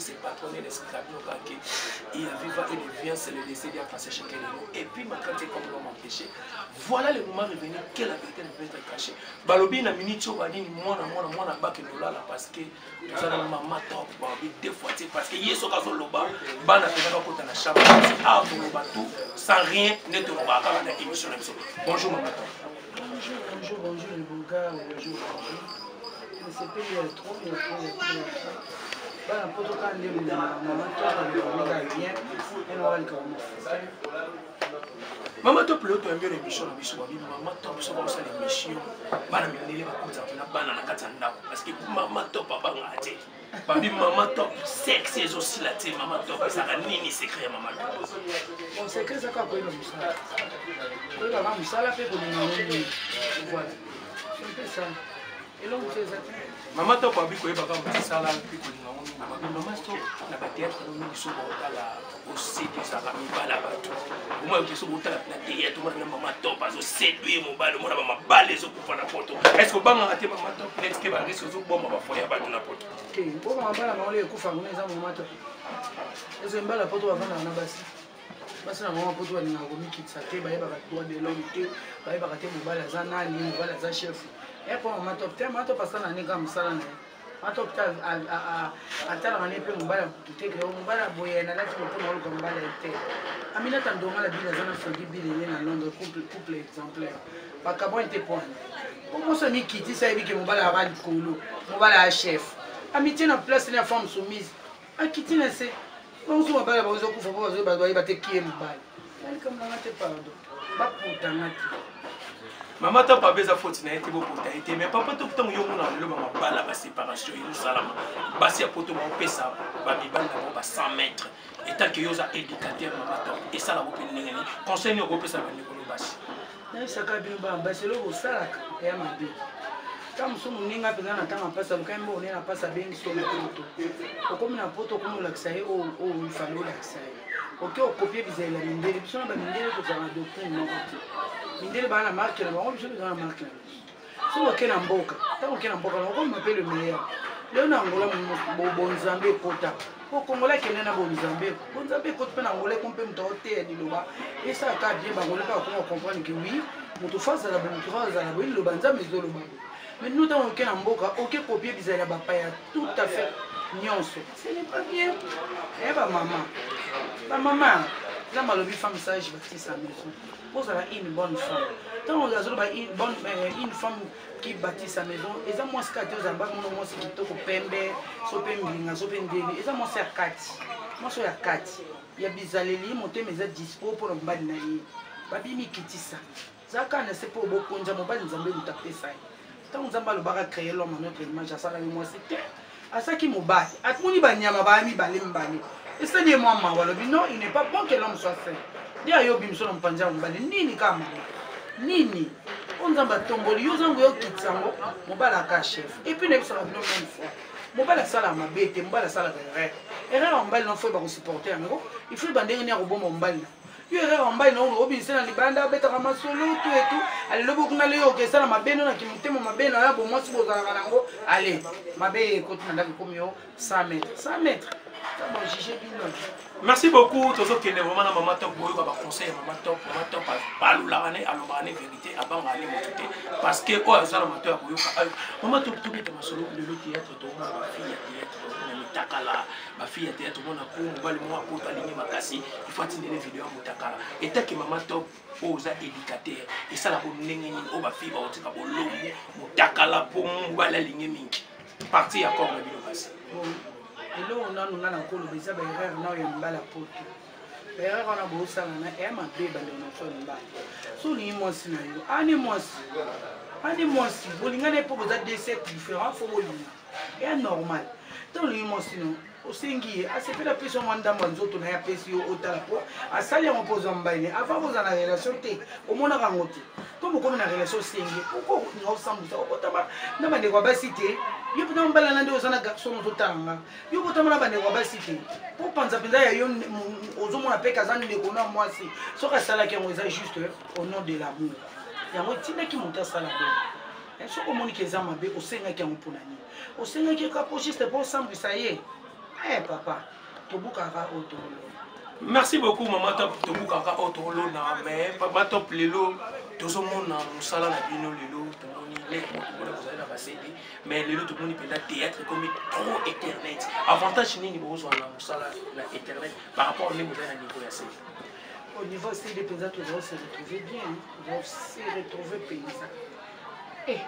c'est patronné l'esclavage il y a vivant et devient c'est le décédé à passer chez quelqu'un et puis ma quand comme l'homme empêché voilà le moment revenu que la vérité ne peut être cachée balobi na minute ba nini mwana ba ke dolala parce que nous allons maman top ba deux fois parce que yeso kazo loba bana pena kota na chambre ah to loba tout sans rien ne te loba ka na émission bonjour maman bonjour les bons gars bonjour c'est payé trop bana poto quand les maman top les bien et on va le commencer Maman top le to mbele émission na biso babi maman top so ba sala émission bana mindele ba konza na bana na katanda parce que maman top ba ngate babi maman top sexe est aussi la té maman top ça a nini secret maman top bon secret ça quoi le musala ko la musala pe ko ni voilà c'est un peu ça et donc c'est ça maman top babi ko yeba ka musala pe ko ni maman top na ba théâtre no biso ba la aussi que ça va mi bala bato moi que so botala na théâtre moi na maman top azo séduire mon bal moi na ba balle zo pour na poto est-ce que banga ate maman top peut-être que ba risque zo bomba ba foya bato na poto OK bon maman bala ma ole kufa ngone za maman top est-ce que mbala poto avana na basi basi na maman poto ni ngako mikitsa te ba yeba ka droit de l'homme te ba yeba ka te mo bala za nani mo bala za chef et pour maman top te maman top parce que na nga musala na atopta atala mane pe mbala tuteke o mbala boyena lati ko na ko mbala ete amina tandonga la bila zana fodi bila na Londres couple exemplaire bakabo inte point comment ça mi kiti ça ebi ke mbala ba likolo mbala chef amitié na place na femme soumise a kiti na se on so mbala ba zo kufa ba zo ba ba te kie mbala yani comme na te pardon ba puta ngati maman top a besoin faute na été beaucoup ta été mais papa tout temps yo mona le mama bala ba séparation yo salama ba si apoto mo pesa ba bibanda ba 100 mètres et tant que yo za éducateur maman top et ça la bo penene ni conseil yo go pesa ba nikolo basi na saka bino ba baselo bo salaka ya mabe kama so muninga pesa na tanga pasa lukambo ne na pasa bengi so na poto okomi na poto komo laksaye o ifalo laksaye OK o copier bizela mindele biso na ba mindele ko za doctrine no côté mindele ba na marque na ba biso na marque na so OK na mboka ta OK na mboka ko m'appelle le meilleur leo na ngola bo nzambe kota ko kongola kene na bo nzambe kota pe na ngola ko mpe mtote ni loba et ça ka bien ba ngola ka ko comprendre que oui moto face à la bonne croix à la bonne loba nzambe zo loba mais nous ta OK na mboka OK copier bizela ba pa ya tout à fait nyonso ce n'est pas bien et ba maman la maman, la malobi femme sage bâtit sa maison. Pose une bonne femme. Tant on a une femme qui bâtit sa maison, et ça moi ce qu'à dire aux abats, moi c'est qui toko pembe, sopembinga, sopendeli, et ça moi c'est à kati. Moi c'est à kati. Il y a bizaleli, monter mes aides dispo pour le bal naïe. Babi mi kiti ça. Zaka ne sait pas beaucoup, nous avons pas nous avons tapé ça. Tant on a le bar à créer l'homme à notre image, à ça la moi c'était. À ça qui m'obat. À tout le monde banyama bami balim bani. Et ça dit moi non, il n'est pas bon que l'homme soit fait. Dia yo bimso na mpanja mbali nini kama nini onza batomboli yo zango yo kitsango mobala ka chef et puis ne sala bino même fois mobala sala mabete mobala sala erreur mbali non faut ba ko supporter ngo il faut bandenge ni ko bomba mbali yo erreur mbali non obinse na libanda beta kama solo tout et tout ale lobo kuna le yo ke sala mabeno na kimutemo mabeno ya bo mwasi bozala nango allez mabe ko tuna ndaki komi yo 100 mètres merci beaucoup toujours que vraiment na maman top boyo ba conseil maman top balula ne alobane vérité abanga ne motuté parce que o azala maman boyo ka maman top to beta masolo le théâtre to ma fille ya théâtre na mitakala ma fille ya théâtre mona ko mobali mo apota lingi makasi il faut atteindre les vidéos mutakala et tant que maman top oza éducateur et ça la ko ndenge ni o ba fille ba otika bolomo mutakala po mbala lingi mingi parti ya comme bilo basi et là on a encore le bizarre erreur na yo mbala poto erreur on a beau ça na e ma beba le na so mbala so ni moi si na yo ani moi si bolinga ne po boza deux sets différents faut bolinga et normal donc ni moi si non osengi a se fait la pression manda manzoto na ya pesi yo otala po a sali en pose mbala avant vous en la relation te au mona rangote comme comme na relation sengi pourquoi nous ensemble ça otama na bande kwa basité yo putain mbala nande ozana garçon ozotanga yo putain na bande kwa basité pour penser penza ya yo ozomona pe kazani de kona mwasi soka sala ki ngoza juste au nom de l'amour yango tina ki monta sala be so ko moni ke za mabe osenga ki mpona ni osenga ki ka po juste pour ensemble ça y est Eh papa, tobukaka otolo. Merci beaucoup maman top tobukaka otolo na mais papa top lelo tozomona mosala na bino lelo tomoni lek moto bona kozali na basedi mais lelo tomoni penda théâtre comme trop internet avantage nini bozwa na mosala na internet par rapport ndenge ozali na niveau ya CD. Au niveau CD penda tu vas se retrouver bien, tu vas se retrouver paysan. Eh,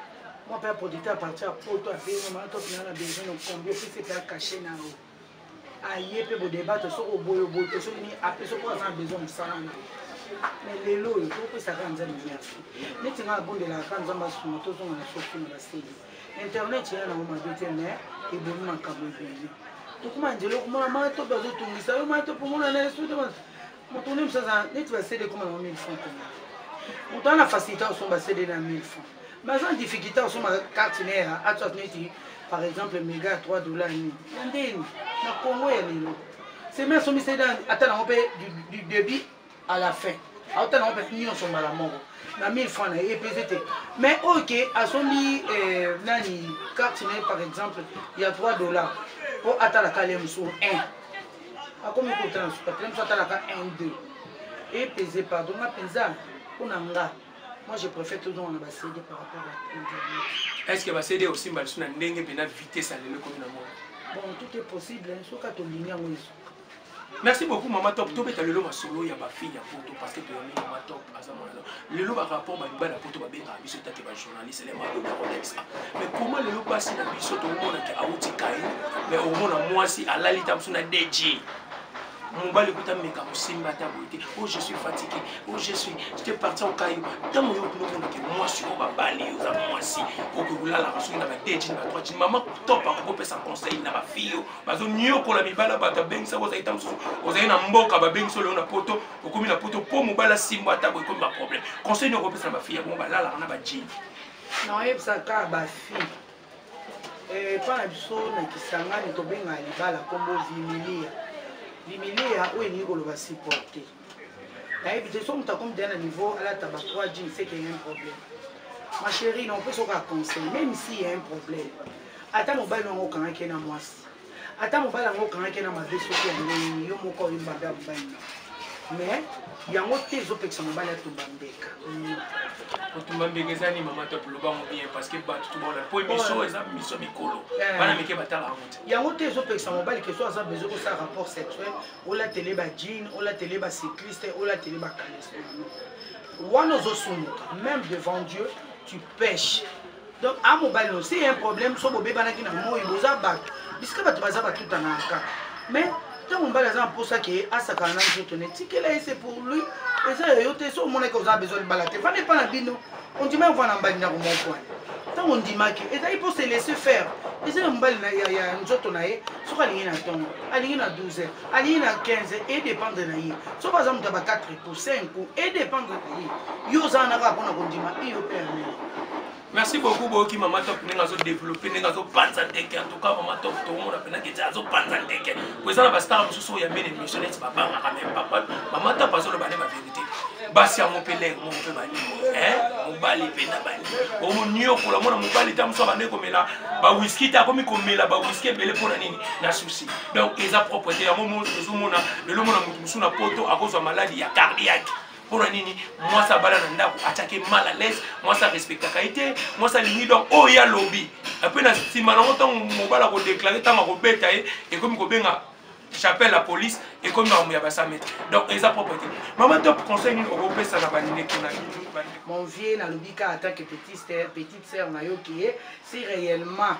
moi père producteur à partir à poto à payer maman top na besoin de combien puis c'est pas caché na haut. Aïe pe bo débattre sur au boyo boyo sur ni après sur quoi ça besoin de ça. Mais les lots, il faut que ça rende merci. Nous avons bon de la quand nous avons sur moto on a sorti na CD. Internet il y a na ma bête mais et bon man câble bien. Donc comment dire le maman top bazo tout ça maman top pour moi na studio. Mon tourner ça net va CD comme 1000 francs comme. On donne la facilité au son CD na 1000 francs. Mais sans difficulté au son carte mère à toi par exemple méga $3 ni. Ndeni na Congo ya lelo. C'est même son CD attends on paye du débit à la fin. Autant on peut finir son malamongo. Na 1000 francs na EPZT. Mais OK, à son lit nani carte par exemple, il y a $3. Pour attendre la calme sur 1. A combien de temps sur 4 ça attendre la 1 2. Et peser pardon, ma penza on anga. Moi je préfère toujours on a CD par rapport à internet. Est-ce que va CD aussi mal sur na ndenge pena vitesse à lelo comme na moi. Bon, tout est possible hein, soit quand on ligne en Merci beaucoup maman top to beta lelo masolo ya ba fille ya poto parce que permis maman top azamona lelo ba rapport ba bana poto ba benga biso tate ba journaliste les mado na Rolex mais comment lelo passer na biso to mona ke auti kai mais au mona mwasi alali tamsu na DJ mon bal écoute meka musimba ta boité oh je suis fatigué oh j'étais parti au caillou tant mo yo kuno ke moi sur ba bali za mwasi ko ko la rasu na ba DJ na trois maman top ko pesa conseil na ba fille bazo nyoko la mibala ba ta benga ko za itamsu ko za na mboka ba benga solo na poto ko komi na poto po mo bala simba ta boy ko ba problème conseil no ko pesa ba fille ko ba la na ba jean non yeb ça ka ba fille pas na biso na kisangani to benga libala kombo vimilia vimilia où est niveau le va supporter na éviter son ta comme d'un niveau à la tabac 3 jeans c'est qu'il y a un problème ma chérie non peut se conseil même s'il y a un problème attends mon bal non quand il y a moi attends mon bal non quand il y a ma vie sur yo mo ko yimba ba mais il y a un tes opérations mon bal to bambeka otumbambeka ezani mama top lobango bien parce que bato tout bona po émission eza mission mikolo bana meke batala honte yango te ezopekisa mobali ke so aza besoin kosala rapport sexuel ola tele ba jean ola tele ba cycliste ola tele ba caliste wana ozosumuka même devant Dieu tu pêches donc à mobali no c'est un problème so bobe banaki na moi boza bato bisika bato baza batuta na aka mais tant mon bal aza pour ça que asaka na nzoto ne tikela c'est pour lui et ça yo te so mona que vous avez besoin de balater va pas na bino on dit même voilà mbali na ko mon point tant on dit maki et ça il faut se laisser faire et ça mbali na ya nzoto na ye so alingi na ton alingi na 12 alingi na 15 et dépendre na ye so par exemple ba 4 pour 5 et dépendre na ye yo za na ka pona ko ndima et yo permet. Merci beaucoup Boki maman top nenga zo développer nenga zo panza ndeke en tout cas maman top to mona pena ke zo panza ndeke pour ça ba star mususu ya mene missionnaire papa ngaka même papa maman top azo le bane ma vérité basi ya mopele mo pe bani mo bali pena bani o mo nyo ko la mona mo bali tam so bane ko mela ba whisky ta ko mi ko mela ba whisky belé pona nini na souci donc eza propreté ya mo zo mona le mona mutu musu na poto akozwa maladie ya cardiaque. Pour nini moi ça bala na ndako attaquer mal à l'aise moi ça respecte la qualité moi ça limite donc oh ya lobby après na sima na temps mo bala ko déclarer tant ko beta et comme ko benga j'appelle la police et comme na mo ya ba ça mettre donc eza propreté maman top conseil ni ko pesa na banine ko na mon vieux na lobby ka attaque petite sœur na yo qui est si réellement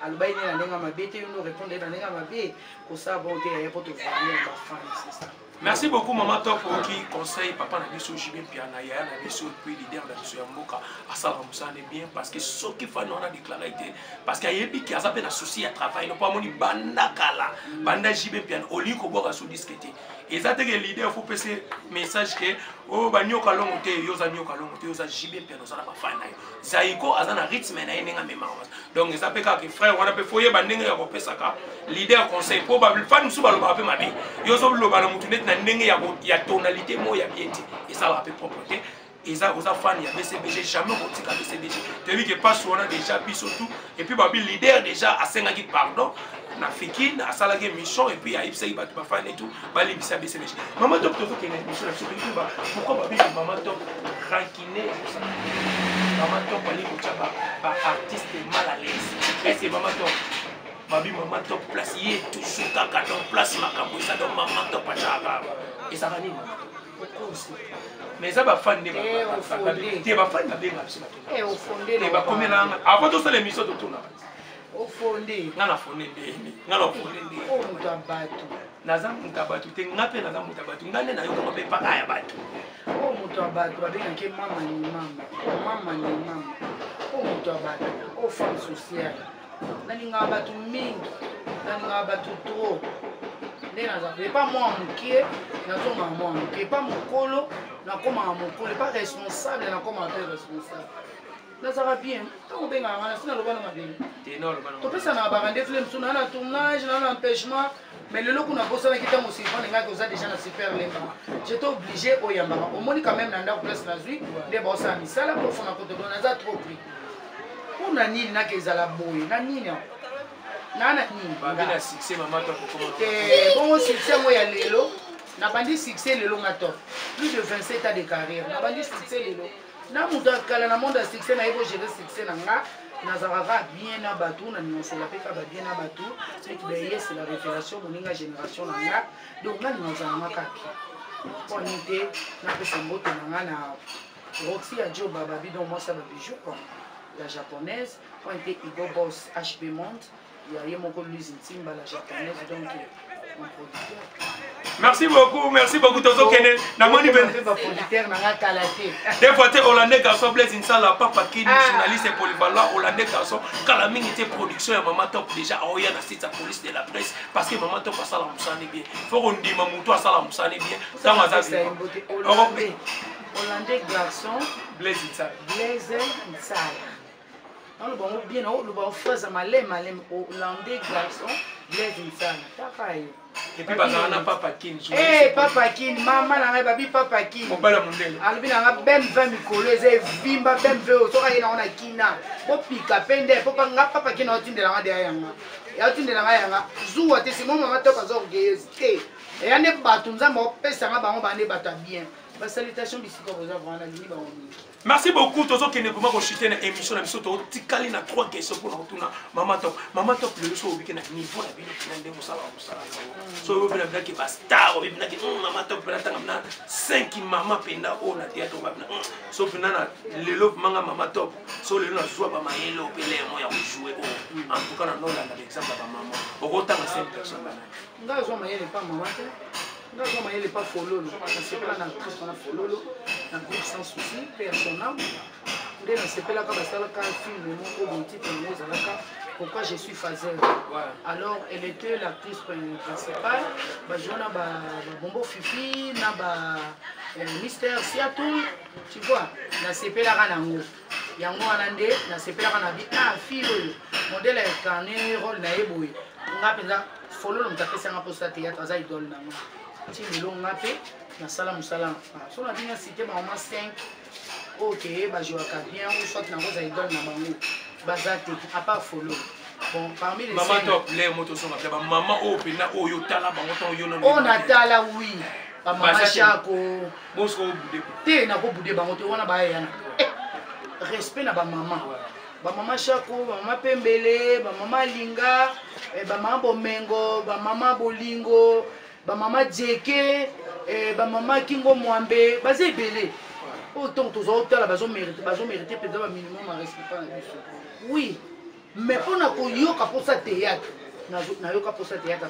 albaine na nenga mabete yo no répondre na nenga mabe ko ça bon te pour te faire ba fan c'est ça. Merci beaucoup maman top qui conseille papa na biso Jibé Piana ya na biso puis leader na biso ya mboka asala musane bien parce que ce qui fait on a déclaré parce qu'il y a qui a ça peine associé à travail non pas moni banda kala banda Jibé Piana oli ko boka sous disquette et ça te que leader faut passer message que oh banyoka longo te yoza nyoka longo te yoza Jibé Piana ça na pas fan na yo zaiko azana rythme na yenga mema donc ça peut que frère on a peut foyer bandenge ya ko pesa ka leader conseil probable fan musu baloba pe mabe yozo loba na mutu net ndenge ya tonalité mo ya bien et ça va peu propreté et ça aux fans il y a BCBG jamais on BCBG tu vu que pas on a déjà puis surtout et puis babi leader déjà à 5 qui pardon na Fikine asalaki mission et puis ayebisaki bato bafani et tout balibisa BCBG Maman Top tozokende mission na biso pourquoi babiso Maman Top rancune Maman Top ali kotia baartiste mal à l'aise est-ce que Maman Top babi Maman Top place ye toujours kaka donc place makambo eza donc Maman Top achaka ezaka nini mais ça va faire des bafani babenga biso bakomelanga avant tosala émission totuna ofondé nga na fondé ndeni nga na fondé ndeni moto ya bato naza moto ya bato te nga mpe naza moto ya bato nga nde nayoka mpe paka ya bato moto ya bato babengaki mama ni mama moto ya bato femme sociale nalingaka bato mingi nalingaka bato trop nde naza epa mwa mokie nazongaka mwa mokie epa mokolo nakomaka mokolo epa responsable nakomaka mpe responsable nazaka bien ntango obengaka wana sinaloba na mabenge topesanaka barandevule mosu naa na tournage naa na empêchement mais lelo kuna bosanaki ntango sylvain engaki oza déjà na super lemba j'étais obligé oyambaka omoni quand même na ndako place nazwi nde baosala misala pofona kotoko naza trop pris mpona nini naka ezala boye na nini naa na nini bongo succès yango ya lelo nabandi succès lelo nga top plus de 27 ans de carrière nabandi succès lelo na moto akala na monde ya succès nayebi ogere succès na nga nazalaka bien na bato na nyonsola mpe kaka bien na bato soki beye c'est la révélation moninga génération na nga donc nga ninazala nga kaki mponi te napesa mbote na nga na roxy ya jo bababi donc mwasa babijou quoi la japonaise mponi te igo bos hp monde ya ye moko luse ntimba la japonaise donc mon producteur. Merci beaucoup Tozo Kene. Namoni ben. Des fois t'es hollandais garçon Blaise Insala papa qui journaliste et polyvalent hollandais garçon quand la mine était production et Maman Top déjà oya na site la police de la presse parce que Maman Top ça la musani bien. Faut qu'on dise Mamouto ça la musani bien. Dans ma hollandais garçon Blaise Insala. On va bien on va faire malem hollandais garçon Blaise Insala. Takai. Et puis bazana papa kin papa kin mama na ngai babi papa kin mobala mondele albi na nga bem 20 mikolo eze vimba bem 20 soka ina ona kina popika pende popa nga papa kin otindela nga de yanga ya otindela nga yanga zuwa te simo mama to kazo ngezi te ya ne batu nzamba opesa nga bango bande bata bien ba salutation bisiko boza vana lini ba oni. Merci beaucoup Tozo Kene pour moi chuter na émission na biso to tikali na 3 questions pour retourner Maman Top le so obiki na niveau na bino kinande musala so obina bina ki ba star obina ki Maman Top bina tanga na 5 mama penda o na théâtre babina so bina na lelo manga Maman Top so lelo na zwa ba mayelo pele mo ya jouer en tout cas na nola na exemple ba maman okota na 5 personnes bana nga zo mayele pa mama te nga zo mayele pa fololo nasepela na actrice wana fololo na groupe sans souci personnel nde nasepelaka basalaka film moko botitre yango ezalaka pourquoi je suis Fazel. Alors elle était l'actrice principale bajoué na babombo fifi na ba Mister Seattle tu vois nasepelaka nango yango wana nde nasepelaka na bi fille oyo modèle ecarné rôle na ye boye nga mpenza fololo moto apesanga mposa théâtre aza idole nango ti lelo nga mpe nasala mosala so na bino cité bamama 5 oyo ke bajouaka bien ou soit nango za idole na bango baza te à part fololo. Bon, parmi les Maman Top, les motos sont appelées maman au pena au yotala bangoto yo on atala oui. Maman Chako. Bosko boudé. Te na ko boudé bangoto wana ba yana. Respect na ba maman. Ba maman Chako, ba maman Pembele, ba maman Linga, ba maman Bomengo, ba maman Bolingo, ba maman Djeke, ba maman Kingo Mwambe, bazé belé. Autant tous autres là bazo mériter peut-être un minimum à respecter na biso. Oui. Mais pour pour ça théâtre, pour ça théâtre.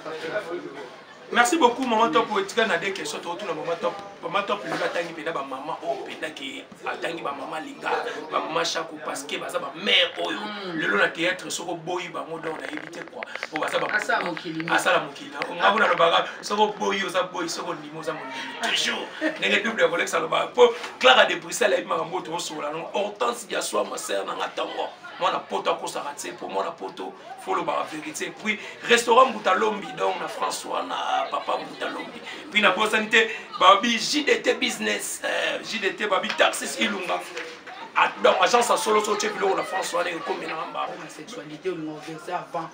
Merci beaucoup Maman Top pour étiquer na des questions autour de Maman Top le batangi peda ba maman o peda ki atangi ba maman Linga ba maman Chako parce que baza ba mère oyo le long na théâtre soko boyi ba modo na éviter quoi o baza ba asala mokili ngabuna lo baga soko boyi oza boyi soko ndimo za mondimi toujours nenge double avec ça lo ba pour Clara de Bruxelles et ma moto so la non Hortense dia so ma sœur na ngatango moi na poto ko sarate pour moi na poto faut le bar vérité puis restaurant Boutalombi donc na François na papa Boutalombi puis na sanité babi JDT business JDT babi taxis ilunga donc agence à solo so chef lo na François na comme na la sexualité on versé avant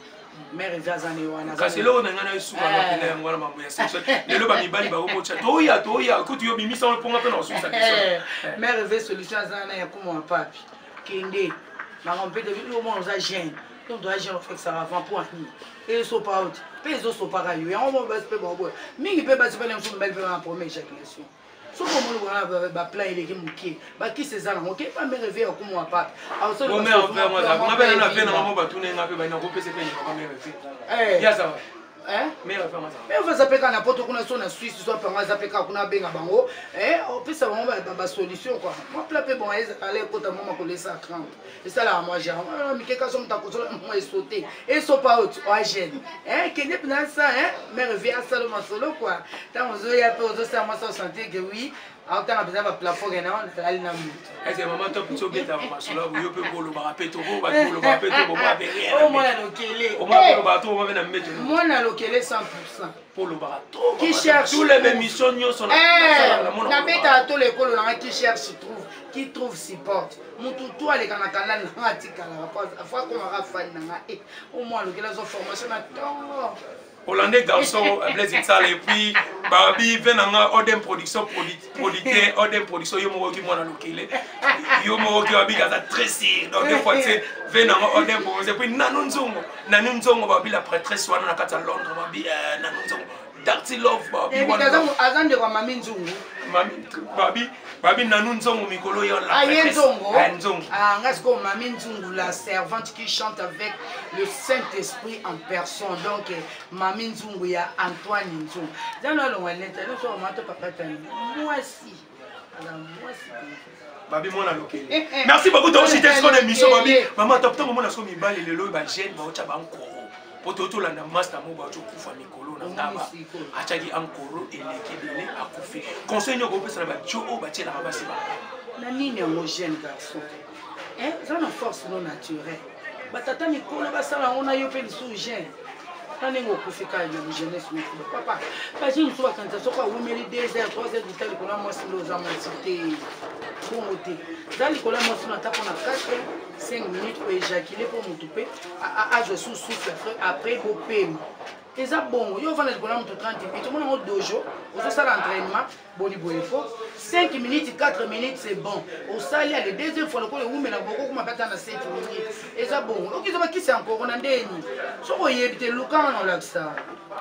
mère Zazane wana kasi lelo na ngana isuka na pena ngwana mambo ya sexuel lelo ba mibali ba omocha toya kutu yo bimisa on ponga pena osusa question mère ve solution Zazana ya kuma papi kende na ngompe de yo mo za gêne donc doit gêne fait ça avant pour ni et so pas out peso so pas yo ya on va se pe bon mingi pe ba se pe l'impression de belle en première éjaculation so ko mo le ba plan il est muké ba ki c'est ça na OK pas me réveiller comme moi pas alors ça o mère frère moi ça ngapela na pena ngamo ba tune ngape ba na ko pese pe ni ba mère frère ya ça hein mère frère moi ça mais on va zapeka na poto kuna so na Suisse so pa zapeka kuna benga bango on peut savoir ba solution quoi moi pla pe bon aller kota mama ko laisser crainte et ça là moi j'ai mi keka so mta ko so moi sauter et so pas autre o gêne que ne pas ça mais revient à ça le solo quoi tant on ya peu on ça moi ça sentir que oui en tant que ça plafond et non aller na mutu est-ce maman top so beta maman solo yo pe bolo ba peto bo ba bolo ba peto bo ba derrière oh moi na lokele o ma bolo ba to mo na meto moi na lokele 100% pour le barato qui cherche tous les émissions nyo sont na beta to l'école na qui cherche qui trouve supporte mutu to ale kana kala na atikala fois qu'on aura fan na au moins lokele zo formation na tongo Hollandais garçon Blaise Itsala et puis Babi venanga Odem production producteur Odem production yo mo ki mwana lokele yo mo ki Babi gaza très si donc des fois c'est venanga Odem production puis nanu nzongo Babi la prêtresse wana na kata Londres Babi nanu nzongo Dirty Love Babi wana azande kwa mami nzungu Babi nanu nzongo mikolo yo la prêtresse nzongo ngasko mami nzungu la servante qui chante avec le Saint-Esprit en personne donc mami nzungu ya Antoine Nzungu dans le walenta no so mato papa tani moi si Babi mwana lokele merci beaucoup de citer ce qu'on émission Babi maman top temps mona so mibali lelo ba jeune ba ocha ba nkoro poto la master mo ba ocha kufa mikolo na ndaba achaki ankoro eleki bele akufi conseil nyoko pesa ba jo o ba tela ba siba na nini ngo jeune garçon ça une force non naturelle batata mikolo basala ona yo pe lisu jeune nani ngokufika le jeunesse mikolo papa kasi nous soit quand ça quoi umeli 2 heures 3 heures du temps qu'on a moi silo za cité pour monter dans l'école moi silo ta pour na 5 minutes pour éjaculer pour monter à je sous souffle après beau paiement et ça bon yo va l'école moi 30 minutes tout le monde au dojo on ça l'entraînement boni boyefo 5 minutes 4 minutes c'est bon au sali à la deuxième fois le ko umeli na boko kuma pata na 7 minutes et ça bon donc ils ont qui c'est encore on a ndeni so ko yebite lukana la ça.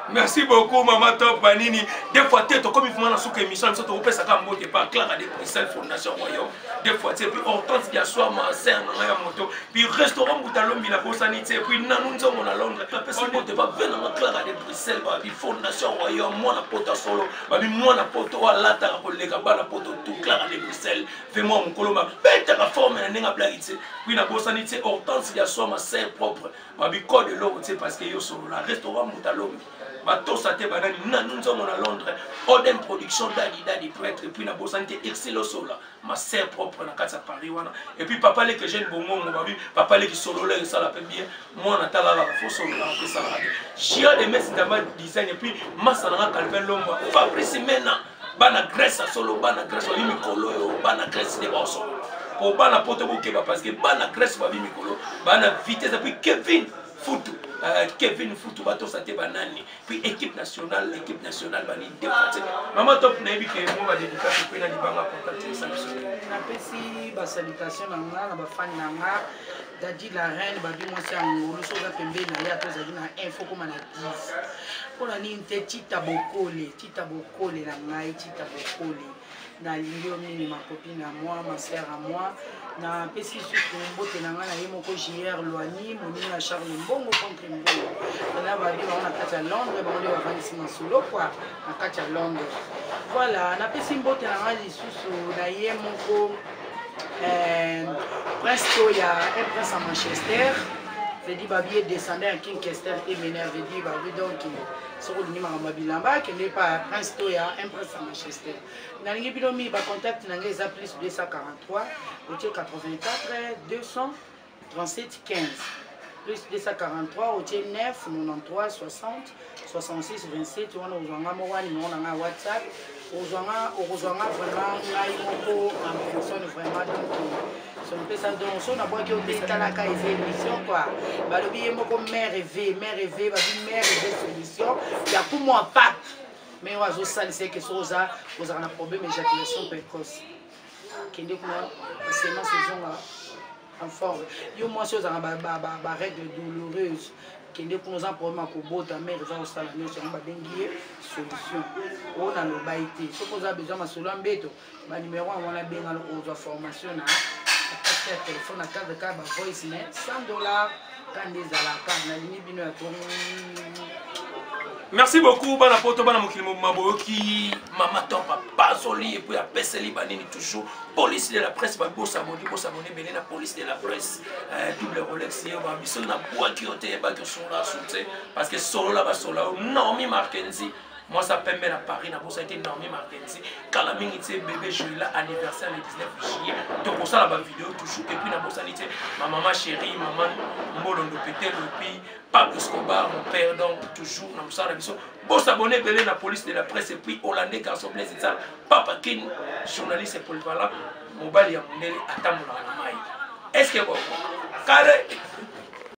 Merci beaucoup maman top banini des fois tête comme il faut dans sous émission ça to pesa ka mbote pas Clara de Bruxelles Fondation Royaume des fois c'est puis Hortense bien soir ma sœur na ya moto puis restaurant Boutalombi la Bosanité puis nanu nzongo na Londres pesa mbote pas venir na Clara de Bruxelles ba bi Fondation Royaume moi na poto solo ba bi moi na poto wala ta ko lega ba na poto tout Clara de Bruxelles fais moi mon koloma bête la forme na ninga blague puis na Bosanité Hortense bien soir ma sœur propre ba bi code l'eau parce que yo solo la restaurant Boutalombi bato sate banani nanu nzongo na Londres Odem production dadi prêtre et puis na Bosanité excellent sola ma sœur propre na kata Paris wana et puis papa le que jeune bongo mo babi papa le qui solo le ça la fait bien moi na tala la faut solo la fait ça la Gia de Messi d'ama design et puis massa na Calvin Lomba Fabrice Mena bana Grèce solo bana Grèce oli mikolo yo bana Grèce de baso pour bana poto bokeba parce que bana Grèce babi mikolo bana vitesse et puis Kevin Foutou bato sate banani puis équipe nationale bani dépassé maman top na ebike mo ba dédicace pe na libanga contact ça na pesi ba salutation na nga na ba fan na nga dadi la reine ba bi mo si angolo so ga pembe na ya to zali na info comme na 10 pona ni nte tita bokole na ngai tita bokole na lingi mini ma copine à moi ma sœur à moi na pesi surtout mbote na nga na ye moko JR Loani moni na Charles Mbongo contre Mbongo na ba bi on a kata Londres ba on va vanisi masolo quoi na kata Londres voilà na pesi mbote na nga lisusu na ye moko Prince Toya un prince à Manchester je dis babi descendant à Kinchester et m'énerve dit babi donc sur le numéro mabilamba qui n'est pas Prince Toya un prince à Manchester nalingi bilomi ba contact nanga eza plus 243 au 84 237 15 plus 243 au 9 93 60 66 27 wana ozwanga mowani na WhatsApp ozwanga vraiment ngai moko en personne vraiment donc son pesa donc so na bois qui au talaka et émission quoi balobi yemoko mère rêvé babi mère rêvé solution ya pour moi pas mais oiseau salissé que soza vous avez un problème d'éjaculation précoce qui dit que c'est ma saison en forme yo moi chose ba règle douloureuse qui dit que nous avons problème à kobota mais va au salon sur ba bengi solution on a le baité ce qu'on a besoin ma solo mbeto ba numéro on a bien aux formation na téléphone à carte de carte voice net $100 quand des à la carte na limi bino ya ton. Merci beaucoup, bana poto bana mokili maboki mama top pasoli et puis à peseli banini toujours police de la presse ba s'abonner belé la police de la presse double Rolex et ba biso na voiture te ba que sont là soutien parce que solo là ba solo Naomi Mackenzie moi ça permet à Paris na bossa été Naomi Mackenzie quand la mingi c'est bébé Joël anniversaire le 19 juillet donc on ça la vidéo toujours et puis na bossa nité ma maman chérie maman Mbolondo pété le pays Pablo Escobar, mon père, donc toujours dans ça, bon s'abonner belé la police de la presse et puis hollandais garçon blessé ça, papa Kin, journaliste et polyvalent, mobile et amundé, attends mon maille. Est-ce que bon, carré.